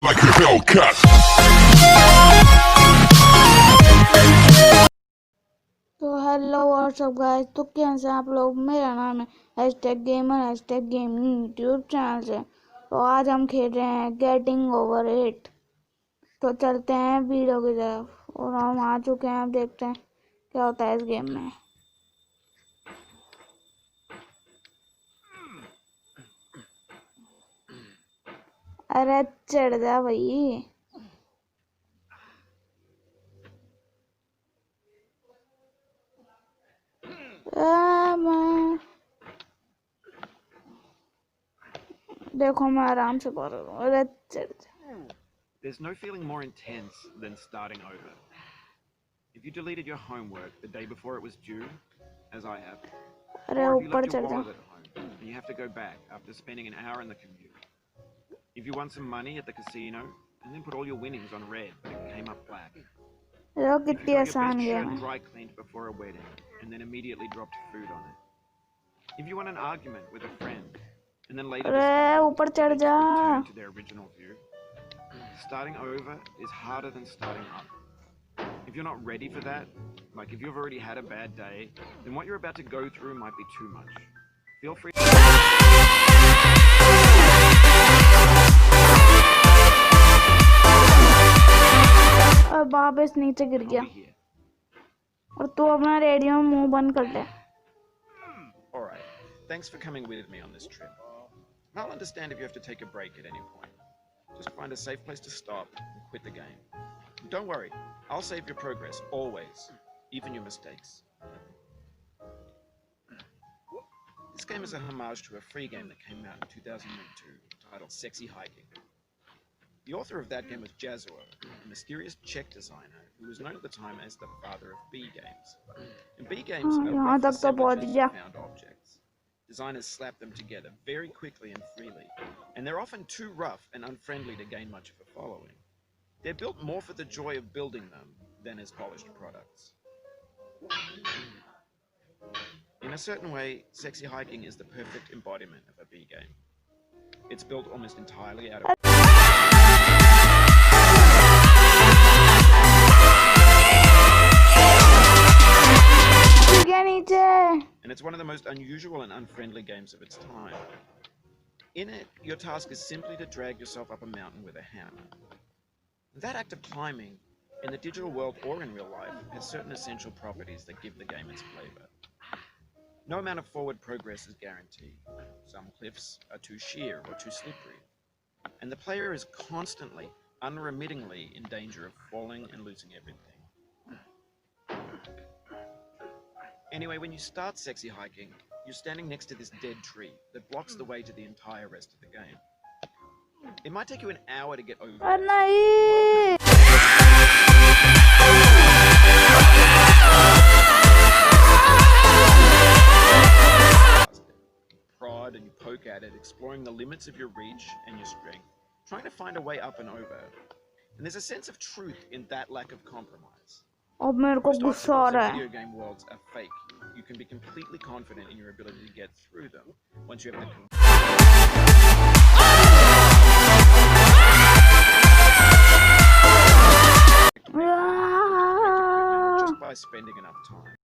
like a Hellcat. तो hello what's up guys, तो कैसे हैं आप लोग। मेरा नाम है hashtag gamer hashtag gaming YouTube channel से। तो आज हम खेल रहे हैं गेटिंग ओवर इट। तो चलते हैं वीडियो की तरफ और हम आ चुके हैं। अब देखते हैं क्या होता है इस गेम में। अरे चढ़ जा भाई। देखो मैं आराम से बोल रहा हूँ। अरे चढ़ जा। There's no feeling more intense than starting over. If you deleted your homework the day before it was due, as I have, अरे or if you ऊपर left your चढ़ जा। wallet at home and you have to go back after spending an hour in the commute, if you won some money at the casino and then put all your winnings on red but it came up black, देखो if you कितनी got your आसान best game shirt है। dry cleaned before a wedding and then immediately dropped food on it, if you won an argument with a friend and then later अरे discovered ऊपर that चढ़ they जा। just returned to their original view, starting over is harder than starting up. If you're not ready for that, like if you've already had a bad day, then what you're about to go through might be too much. Feel free to और वापस नीचे गिर गया। be here. और तू अपना radio में मुंह बंद कर ले। Alright, thanks for coming with me on this trip. I'll understand if you have to take a break at any point. Just find a safe place to stop and quit the game. Don't worry, I'll save your progress, always, even your mistakes. This game is a homage to a free game that came out in 2002 titled Sexy Hiking. The author of that game was Jazzuo, a mysterious Czech designer who was known at the time as the father of B games. And B games are यहाँ rough तक तो पहुँच assemblages गया। of found objects. Designers slap them together very quickly and freely, and they're often too rough and unfriendly to gain much of a following. They're built more for the joy of building them than as polished products. In a certain way, Sexy Hiking is the perfect embodiment of a B game. It's built almost entirely out of and it's one of the most unusual and unfriendly games of its time. In it, your task is simply to drag yourself up a mountain with a hammer. That act of climbing, in the digital world or in real life, has certain essential properties that give the game its flavor. No amount of forward progress is guaranteed. Some cliffs are too sheer or too slippery, and the player is constantly, unremittingly in danger of falling and losing everything. Anyway, when you start Sexy Hiking, you're standing next to this dead tree that blocks the way to the entire rest of the game. It might take you an hour to get over it. नहीं। Prod and you poke at it, exploring the limits of your reach and your strength, trying to find a way up and over. And there's a sense of truth in that lack of compromise. अब मेरे को Most गुस्सा आ obstacles रहा in है। video game worlds are fake. You can be completely confident in your ability to get through them once you have the just by spending enough time.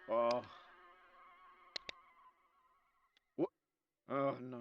Oh. What? Oh no.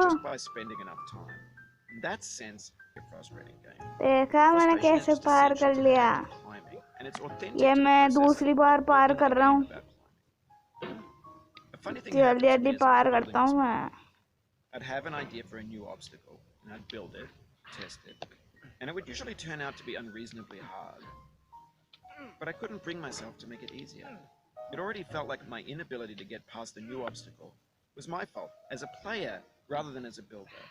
Just by spending enough time. In that sense, a frustrating game. देखा मैंने Frustration is कैसे just पार essential कर to the लिया। act of climbing, and it's authentic ये to the मैं process दूसरी बार of par building कर a रहा game हूँ। about climbing. A funny thing जल्दी happened to जल्दी me as I was par building करता this हूँ game. मैं। I'd have an idea for a new obstacle, and I'd build it, test it, and it would usually turn out to be unreasonably hard. But I couldn't bring myself to make it easier. It already felt like my inability to get past the new obstacle was my fault as a player rather than as a builder.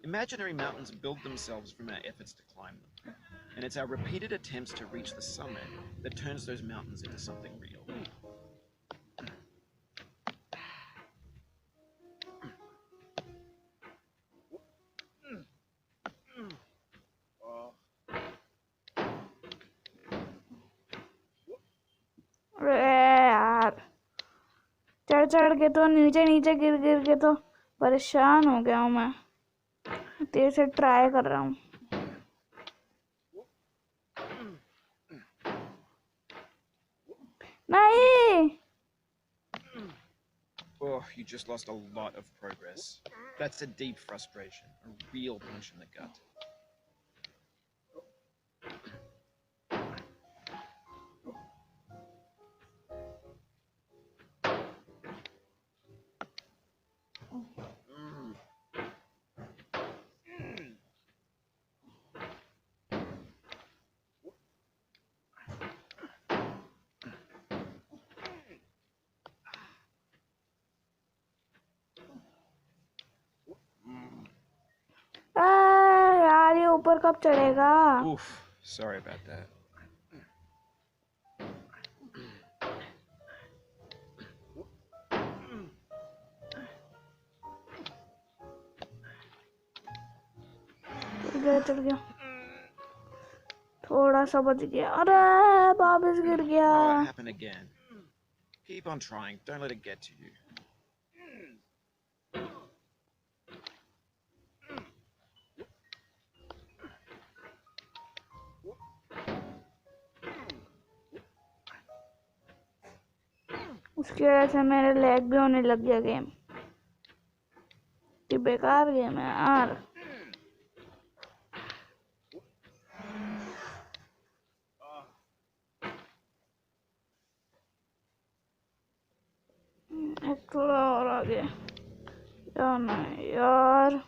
Imaginary mountains build themselves from our efforts to climb them, and it's our repeated attempts to reach the summit that turns those mountains into something real. अरे यार, चढ़ चढ़ के तो नीचे नीचे गिर गिर के तो परेशान हो गया हूँ मैं। तेरे से ट्राई कर रहा हूँ। नहीं। Oh, you just lost a lot of progress. That's a deep frustration, a real punch in the gut. यार, ये ऊपर कब चढ़ेगा? Oof, sorry about that. चढ़ गया। थोड़ा सा बच गया। अरे वापस गिर गया। Oh, it happened again. Keep on trying. Don't let it get to you. उसकी वजह से मेरे लैग भी होने लग गया गेम। कि बेकार गेम है यार। एक थोड़ा और आगे यार, नहीं यार।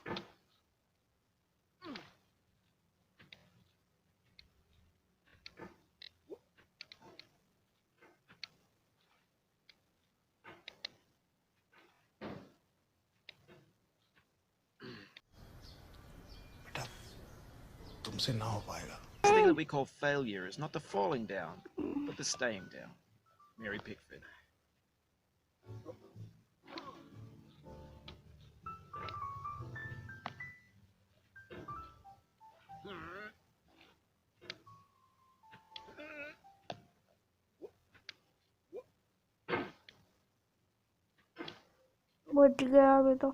तुमसे ना हो पाएगा। The thing that we call failure is not the falling down, but the staying down. Mary Pickford. बच गया अभी तो।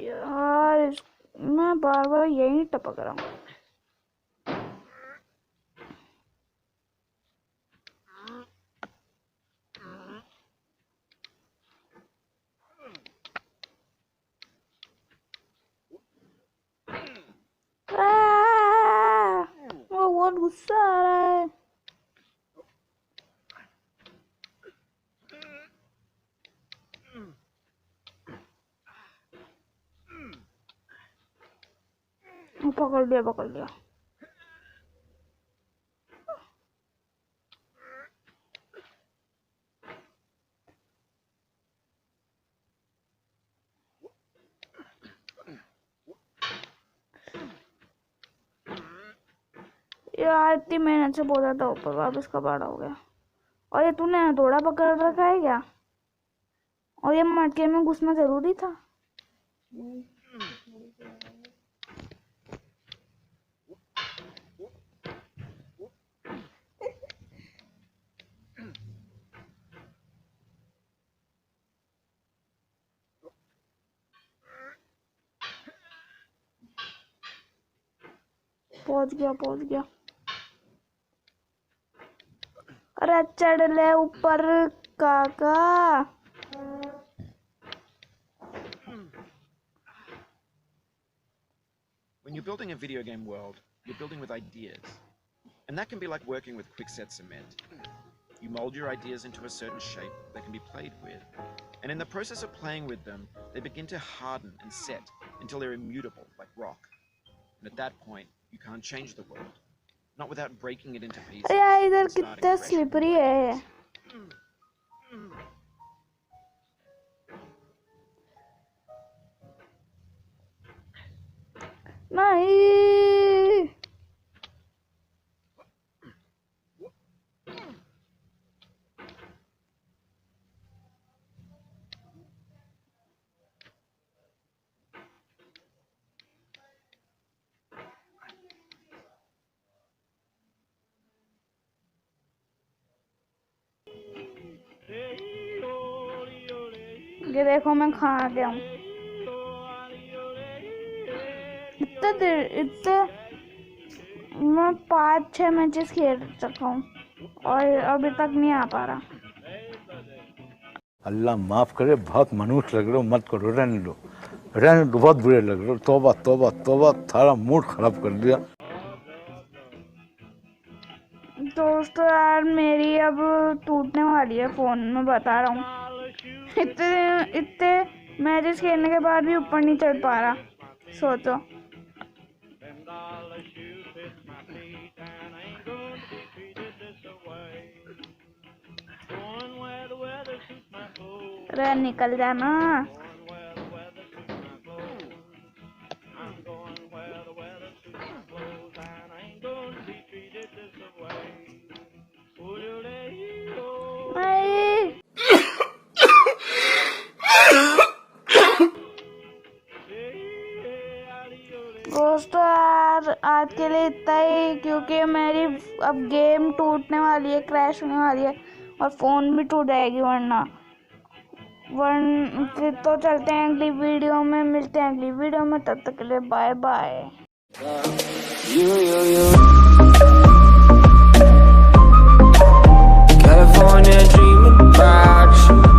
यार, मैं बार बार यही टपक रहा हूँ। गुस्सा आ रहा है। पकड़ लिया पकड़ लिया। यार इतनी मेहनत से बोला था ऊपर, वापस कबाड़ा हो गया। और ये तूने थोड़ा पकड़ रखा है क्या? और ये मटके में घुसना जरूरी था? पहुंच गया। अरे चढ़ ले ऊपर काका। When you're building a video game world, you're building with ideas. And that can be like working with quickset cement. You mold your ideas into a certain shape that can be played with. And in the process of playing with them, they begin to harden and set until they're immutable, like rock. And at that point, you can't change the world. Not without breaking it into pieces. यार इधर कितना slippery है। नहीं ये देखो मैं कहाँ आ गया हूँ। इतने मैं 5-6 मैचेस खेल चुका हूँ और अभी तक नहीं आ पा रहा। अल्लाह माफ करे, बहुत मनुष्य लग रहे हो, मत करो, रहने दो, बहुत बुरे लग रहे हो। तौबा तौबा तौबा, थारा मूड खराब कर दिया। दोस्तों यार मेरी अब टूटने वाली है फोन, में बता रहा हूँ। इतने मैचेस खेलने के बाद भी ऊपर नहीं चढ़ पा रहा, सोचो। अरे निकल जाना। दोस्तों यार आज के लिए इतना ही, क्योंकि मेरी अब गेम टूटने वाली है, क्रैश होने वाली है और फ़ोन भी टूट जाएगी वरना। फिर तो चलते हैं अगली वीडियो में, मिलते हैं अगली वीडियो में, तब तक के लिए bye bye. California dreaming about you.